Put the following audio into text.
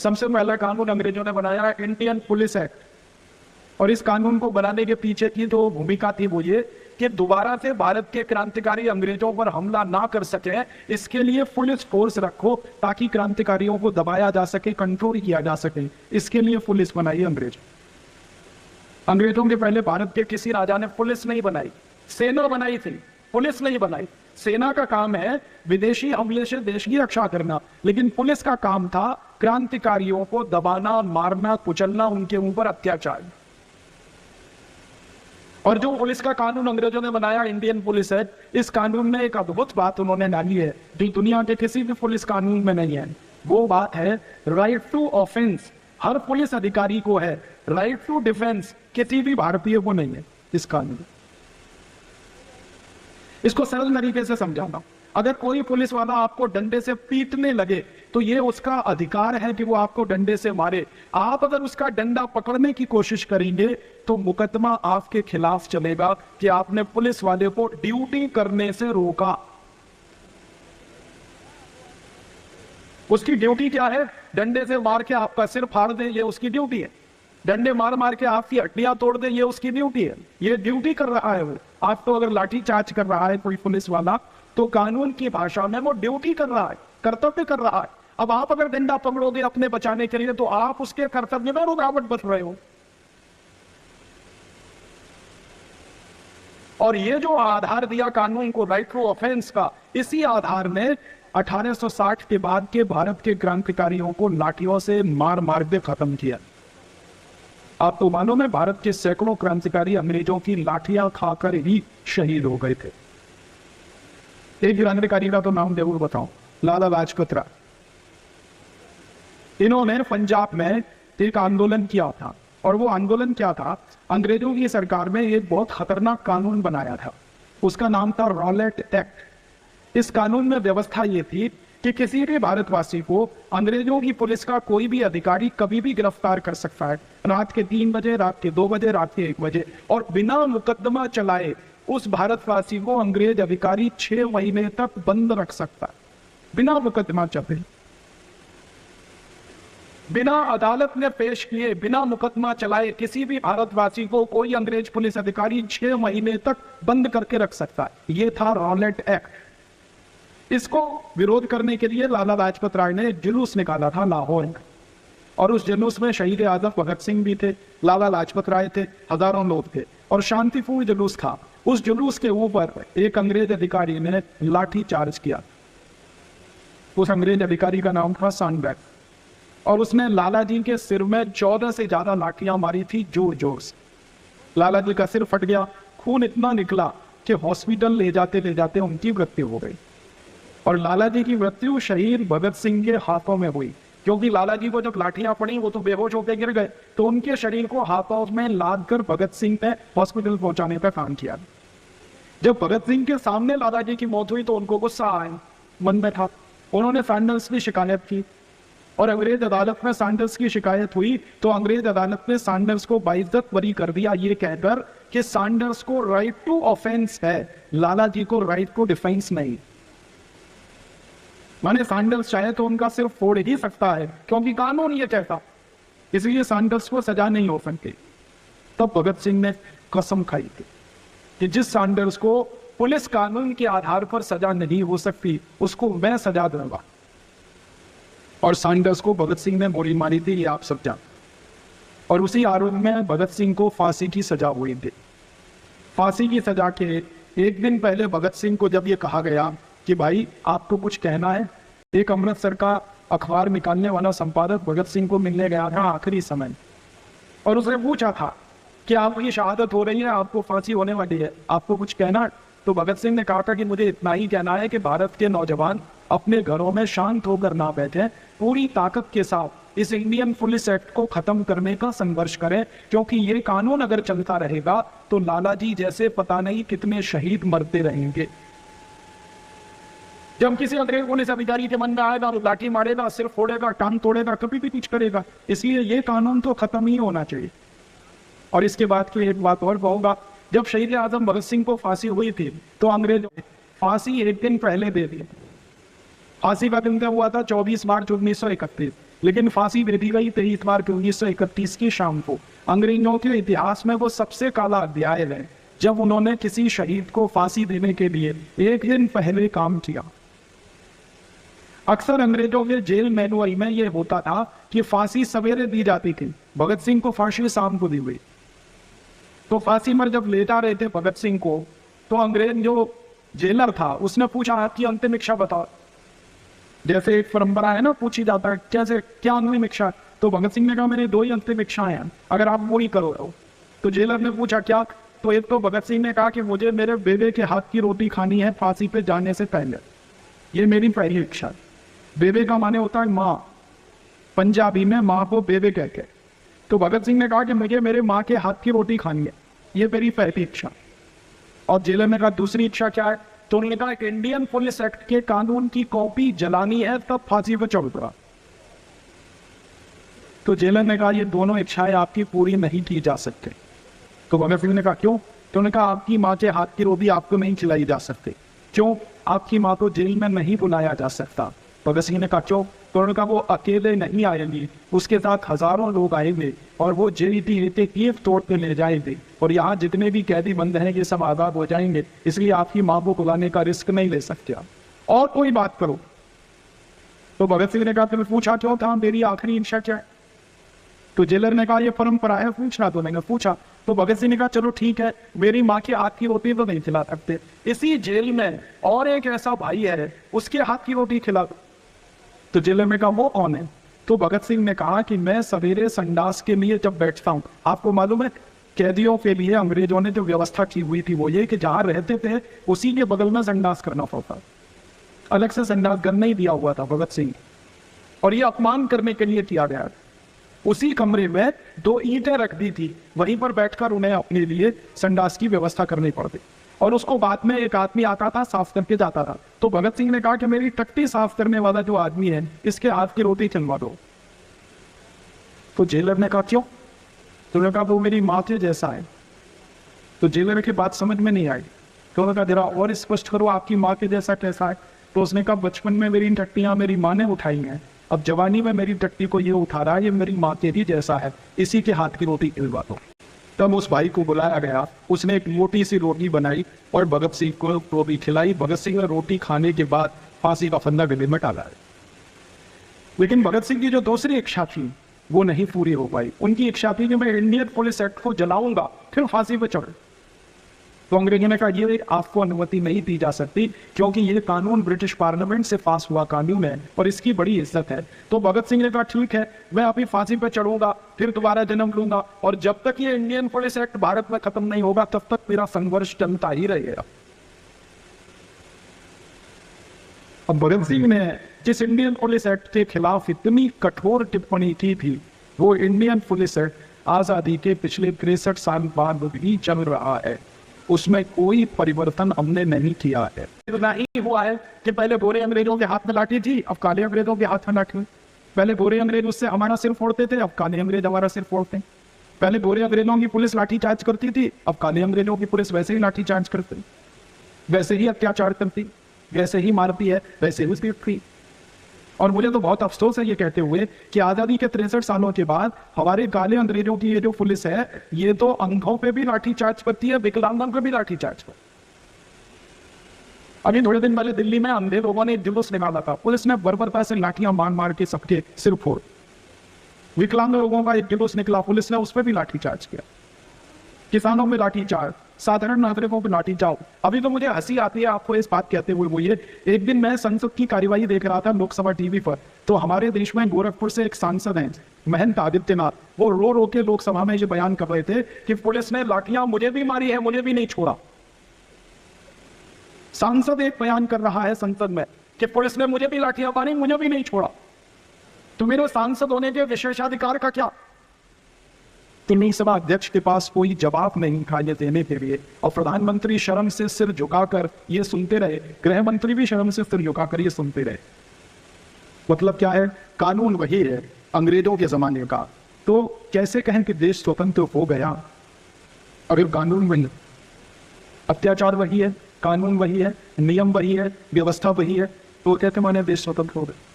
सबसे पहला कानून अंग्रेजों ने बनाया इंडियन पुलिस एक्ट, और इस कानून को बनाने के पीछे की जो भूमिका थी वो ये कि दोबारा से भारत के क्रांतिकारी अंग्रेजों पर हमला ना कर सके, इसके लिए पुलिस फोर्स रखो ताकि क्रांतिकारियों को दबाया जा सके, कंट्रोल किया जा सके। इसके लिए पुलिस बनाई अंग्रेज। अंग्रेजों के पहले भारत के किसी राजा ने पुलिस नहीं बनाई, सेना बनाई थी, पुलिस नहीं बनाई। सेना का काम है विदेशी हमले से देश की रक्षा करना, लेकिन पुलिस का काम था क्रांतिकारियों को दबाना, मारना, कुचलना, उनके ऊपर अत्याचार। और जो पुलिस का कानून अंग्रेजों ने बनाया इंडियन पुलिस एक्ट, इस कानून में एक अद्भुत बात उन्होंने डाली है जो दुनिया के किसी भी पुलिस कानून में नहीं है। वो बात है राइट टू ऑफेंस। हर पुलिस अधिकारी को है। राइट टू डिफेंस किसी भी भारतीय को नहीं है इस कानून। इसको सरल तरीके से समझाना, अगर कोई पुलिस वाला आपको डंडे से पीटने लगे तो ये उसका अधिकार है कि वो आपको डंडे से मारे। आप अगर उसका डंडा पकड़ने की कोशिश करेंगे तो मुकदमा आपके खिलाफ चलेगा कि आपने पुलिस वाले को ड्यूटी करने से रोका। उसकी ड्यूटी क्या है? डंडे से मार के आपका सिर फाड़ दे, ये उसकी ड्यूटी है। डंडे मार मार के आपकी हड्डियां तोड़ दे, ये उसकी ड्यूटी है। ये ड्यूटी कर रहा है वो। आपको अगर लाठी चार्ज कर रहा है कोई पुलिस वाला तो कानून की भाषा में वो ड्यूटी कर रहा है, कर्तव्य कर रहा है। अब आप अगर डंडा पकड़ोगे अपने बचाने के लिए तो आप उसके कर्तव्य में रुकावट बन रहे हो। और ये जो आधार दिया कानून को राइट टू ऑफेंस का, इसी आधार ने 1860 के बाद के भारत के क्रांतिकारियों को लाठियों से मार मार के खत्म किया। आप तो मानो में भारत के सैकड़ों क्रांतिकारी अंग्रेजों की लाठियां खाकर ही शहीद हो गए थे। एक क्रांतिकारी का तो नाम जरूर बताऊं, लाला लाजपत राय। इन्होंने पंजाब में एक आंदोलन किया था, और वो आंदोलन क्या था? अंग्रेजों की सरकार में एक बहुत खतरनाक कानून बनाया था, उसका नाम था रॉलेट एक्ट। इस कानून में व्यवस्था ये थी कि किसी भी भारतवासी को अंग्रेजों की पुलिस का कोई भी अधिकारी कभी भी गिरफ्तार कर सकता है, रात के 3 बजे, रात के 2 बजे, रात के 1 बजे, और बिना मुकदमा चलाए उस भारतवासी को अंग्रेज अधिकारी 6 महीने तक बंद रख सकता है, बिना मुकदमा चले, बिना अदालत में पेश किए, बिना मुकदमा चलाए किसी भी भारतवासी को कोई अंग्रेज पुलिस अधिकारी 6 महीने तक बंद करके रख सकता है। ये था रॉलेट एक्ट। इसको विरोध करने के लिए लाला लाजपत राय ने जुलूस निकाला था लाहौर, और उस जुलूस में शहीद आजम भगत सिंह भी थे, लाला लाजपत राय थे, हजारों लोग थे, और शांतिपूर्ण जुलूस था। उस जुलूस के ऊपर एक अंग्रेज अधिकारी ने लाठी चार्ज किया। उस अंग्रेज अधिकारी का नाम था सैंडबर्ग, और उसने लाला जी के सिर में 14 से ज्यादा लाठियां मारी थी, जोर जोर से। लाला जी का सिर फट गया, खून इतना निकला कि हॉस्पिटल ले जाते उनकी मृत्यु हो गई। और लाला जी की मृत्यु शहीद भगत सिंह के हाथों में हुई, क्योंकि लाला जी को जब लाठियां पड़ी वो तो बेहोश होकर गिर गए, तो उनके शरीर को हाथों में लाद कर भगत सिंह ने हॉस्पिटल पहुंचाने का काम किया। जब भगत सिंह के सामने लाला जी की मौत हुई तो उनको गुस्सा आया, मन में था। उन्होंने सैंडर्स की शिकायत की, और अंग्रेज अदालत में सैंडर्स की शिकायत हुई तो अंग्रेज अदालत ने सैंडर्स को बाइज्जत बरी कर दिया, ये कहकर कि सैंडर्स को राइट टू ऑफेंस है, लाला जी को राइट टू डिफेंस नहीं। माने सैंडर्स चाहे तो उनका सिर फोड़ ही सकता है, क्योंकि कानून ये कहता, इसलिए सैंडर्स को सजा नहीं हो सकती। तब भगत सिंह ने कसम खाई थी कि जिस सैंडर्स को पुलिस कानून के आधार पर सजा नहीं हो सकती उसको मैं सजा दूंगा। और सैंडर्स को भगत सिंह ने गोली मारी थी, ये आप सब जानते। और उसी आरोप में भगत सिंह को फांसी की सजा हुई थी। फांसी की सजा के एक दिन पहले भगत सिंह को जब ये कहा गया कि भाई आपको कुछ कहना है, एक अमृतसर का अखबार निकालने वाला संपादक भगत सिंह को मिलने गया था आखिरी समय, और उसने पूछा था कि आपकी शहादत हो रही है, आपको फांसी होने वाली है, आपको कुछ कहना है? तो भगत सिंह ने कहा था कि मुझे इतना ही कहना है कि भारत के नौजवान अपने घरों में शांत होकर ना बैठे, पूरी ताकत के साथ इस इंडियन पुलिस एक्ट को खत्म करने का संघर्ष करें, क्योंकि ये कानून अगर चलता रहेगा तो लाला जी जैसे पता नहीं कितने शहीद मरते रहेंगे। जब किसी अंग्रेज पुलिस अधिकारी के मन में आएगा तो लाठी मारेगा, सिर फोड़ेगा, टांग तोड़ेगा, कभी भी कुछ करेगा, इसलिए ये कानून तो खत्म ही होना चाहिए। और इसके बाद की एक बात और कहूंगा, जब शहीद आजम भगत सिंह को फांसी हुई थी तो अंग्रेजों ने फांसी एक दिन पहले दे दी। फांसी का दिन हुआ था 24 मार्च 1931, लेकिन फांसी दे दी गई 23 मार्च 1931 की शाम को। अंग्रेजों के इतिहास में वो सबसे काला अध्याय है जब उन्होंने किसी शहीद को फांसी देने के लिए एक दिन पहले काम किया। अक्सर अंग्रेजों के जेल मैनुअल में यह होता था कि फांसी सवेरे दी जाती थी। भगत सिंह को फांसी शाम को दी गई। तो फांसी पर जब लेटा रहे थे भगत सिंह को, तो अंग्रेज जो जेलर था उसने पूछा आपकी अंतिम इच्छा बताओ। जैसे एक परंपरा है ना, पूछी जाता है कैसे क्या अंतिम इच्छा। तो भगत सिंह ने कहा मेरी 2 ही अंतिम इच्छाएं हैं, अगर आप वो ही करो। तो जेलर ने पूछा क्या। तो एक तो भगत सिंह ने कहा कि मुझे मेरे बेबे के हाथ की रोटी खानी है फांसी पे जाने से पहले, ये मेरी पहली इच्छा। बेबे का माने होता है माँ, पंजाबी में माँ को बेबे कहते हैं। तो भगत सिंह ने कहा कि मुझे मेरे माँ के हाथ की रोटी खानी है, ये मेरी पहली इच्छा। और जेलर ने कहा दूसरी इच्छा क्या है। तो उन्होंने कहा इंडियन पुलिस एक्ट के कानून की कॉपी जलानी है, तब फांसी पर चढ़ूंगा। तो जेलर ने कहा ये दोनों इच्छाएं आपकी पूरी नहीं की जा सकती। तो भगत सिंह ने कहा क्यों। तो उन्होंने कहा आपकी माँ के हाथ की रोटी आपको नहीं खिलाई जा सकती। क्यों। आपकी माँ को जेल में नहीं बुलाया जा सकता। भगत सिंह ने कहा क्यों। तो उन्होंने कहा वो अकेले नहीं आएंगे, उसके साथ हजारों लोग आएंगे और वो जेल की तोड़ के ले जाएंगे, और यहाँ जितने भी कैदी बंद हैं ये सब आजाद हो जाएंगे, इसलिए आपकी माँ को बुलाने का रिस्क नहीं ले सकते और कोई बात करो। तो भगत सिंह ने कहा तुम्हें पूछा क्यों था मेरी आखिरी इच्छा क्या है। तो जेलर ने कहा ये परंपरा है पूछना। तो मैंने पूछा। तो भगत सिंह ने कहा चलो ठीक है, मेरी माँ की हाथ की रोटी तो नहीं खिला सकते, इसी जेल में और एक ऐसा भाई है उसके हाथ की रोटी खिला दो। तो जेलर में कहा वो कौन है। तो भगत सिंह ने कहा कि मैं सवेरे संडास के लिए जब बैठता हूँ, आपको मालूम है कैदियों के लिए अंग्रेजों ने जो व्यवस्था की हुई थी वो ये कि जहाँ रहते थे उसी के बगल में संडास करना पड़ता, अलग से संडास घर नहीं दिया हुआ था भगत सिंह, और ये अपमान करने के लिए किया गया। उसी कमरे में 2 ईंटें रख दी थी, वहीं पर बैठकर उन्हें अपने लिए संडास की व्यवस्था करनी पड़ती, और उसको बाद में एक आदमी आता था साफ करके जाता था। तो भगत सिंह ने कहा कि मेरी टट्टी साफ करने वाला जो आदमी है इसके हाथ की रोटी खिलवा दो। तो जेलर ने कहा क्यों। तो उन्होंने कहा वो मेरी माँ के जैसा है। तो जेलर की बात समझ में नहीं आई। तो उन्होंने कहा जरा और स्पष्ट करो आपकी माँ के जैसा कैसा है। तो उसने कहा बचपन में मेरी टट्टियां मेरी माँ ने उठाई हैं, अब जवानी में मेरी टट्टी को ये उठा रहा है, ये मेरी माँ के भी जैसा है, इसी के हाथ की रोटी खिलवा दो। तब उस भाई को बुलाया गया, उसने एक मोटी सी रोटी बनाई और भगत सिंह को रोटी खिलाई। भगत सिंह ने रोटी खाने के बाद फांसी का फंदा गले में डाला। लेकिन भगत सिंह की जो दूसरी इच्छा थी वो नहीं पूरी हो पाई। उनकी इच्छा थी कि मैं इंडियन पुलिस एक्ट को जलाऊंगा फिर फांसी पर चढ़। तो अंग्रेजों ने कहा ये आपको अनुमति नहीं दी जा सकती, क्योंकि ये कानून ब्रिटिश पार्लियामेंट से पास हुआ कानून है और इसकी बड़ी इज्जत है। तो भगत सिंह ने कहा ठीक है, मैं अभी फांसी पर चढ़ूंगा फिर दोबारा जन्म लूंगा, और जब तक ये इंडियन पुलिस एक्ट भारत में खत्म नहीं होगा तब तक मेरा संघर्ष चलता ही रहेगा। अब भगत सिंह ने जिस इंडियन पुलिस एक्ट के खिलाफ इतनी कठोर टिप्पणी की थी, वो इंडियन पुलिस एक्ट आजादी के पिछले 63 साल बाद भी चल रहा है, उसमें कोई परिवर्तन हमने नहीं किया है। इतना ही हुआ है कि पहले गोरे अंग्रेजों के हाथ में लाठी थी, अब काले अंग्रेजों के हाथ में लाठी। पहले गोरे अंग्रेज उससे हमारा सिर फोड़ते थे, अब काले अंग्रेज हमारा सिर फोड़ते हैं। पहले गोरे अंग्रेजों की पुलिस लाठी चार्ज करती थी, अब काले अंग्रेजों की पुलिस वैसे ही लाठी चार्ज करती, वैसे ही अत्याचार करती, वैसे ही मारती है, वैसे ही पीटती। और मुझे तो बहुत अफसोस है ये कहते हुए कि आजादी के 63 सालों के बाद हमारे काले अंग्रेजों की ये जो पुलिस है ये तो अंधों पे भी लाठी चार्ज करती है, विकलांगों पे भी लाठी चार्ज करती है। अभी थोड़े दिन पहले दिल्ली में अंधे लोगों ने जुलूस निकाला था, पुलिस ने बर्बरता से लाठियां मार मार के सबके सिर फोड़। विकलांग लोगों का एक जुलूस निकला, पुलिस ने उस पर भी लाठी चार्ज किया। किसानों में लाठी चार्ज, साधारण नागरिकों पर लाठी चार्ज। अभी तो मुझे हंसी आती है आपको इस बात कहते हुए, वो ये एक दिन मैं संसद की कार्यवाही देख रहा था लोकसभा टीवी पर, तो हमारे देश में गोरखपुर से एक सांसद हैं महंत आदित्यनाथ, वो रो रो के लोकसभा में ये बयान कर रहे थे कि पुलिस ने लाठियां मुझे भी मारी है, मुझे भी नहीं छोड़ा। सांसद एक बयान कर रहा है संसद में कि पुलिस ने मुझे भी लाठियां मारी, मुझे भी नहीं छोड़ा। तो मेरे सांसद होने के विशेषाधिकार का क्या? तिन्हीं सभा अध्यक्ष के पास कोई जवाब नहीं था ये देने के लिए, और प्रधानमंत्री शर्म से सिर झुकाकर ये सुनते रहे, गृह मंत्री भी शर्म से सिर झुकाकर ये सुनते रहे। मतलब क्या है, कानून वही है अंग्रेजों के जमाने का, तो कैसे कहें कि देश स्वतंत्र हो गया अगर कानून वही, अत्याचार वही है, कानून वही है, नियम वही है, व्यवस्था वही है, तो कहते माने देश स्वतंत्र हो गया।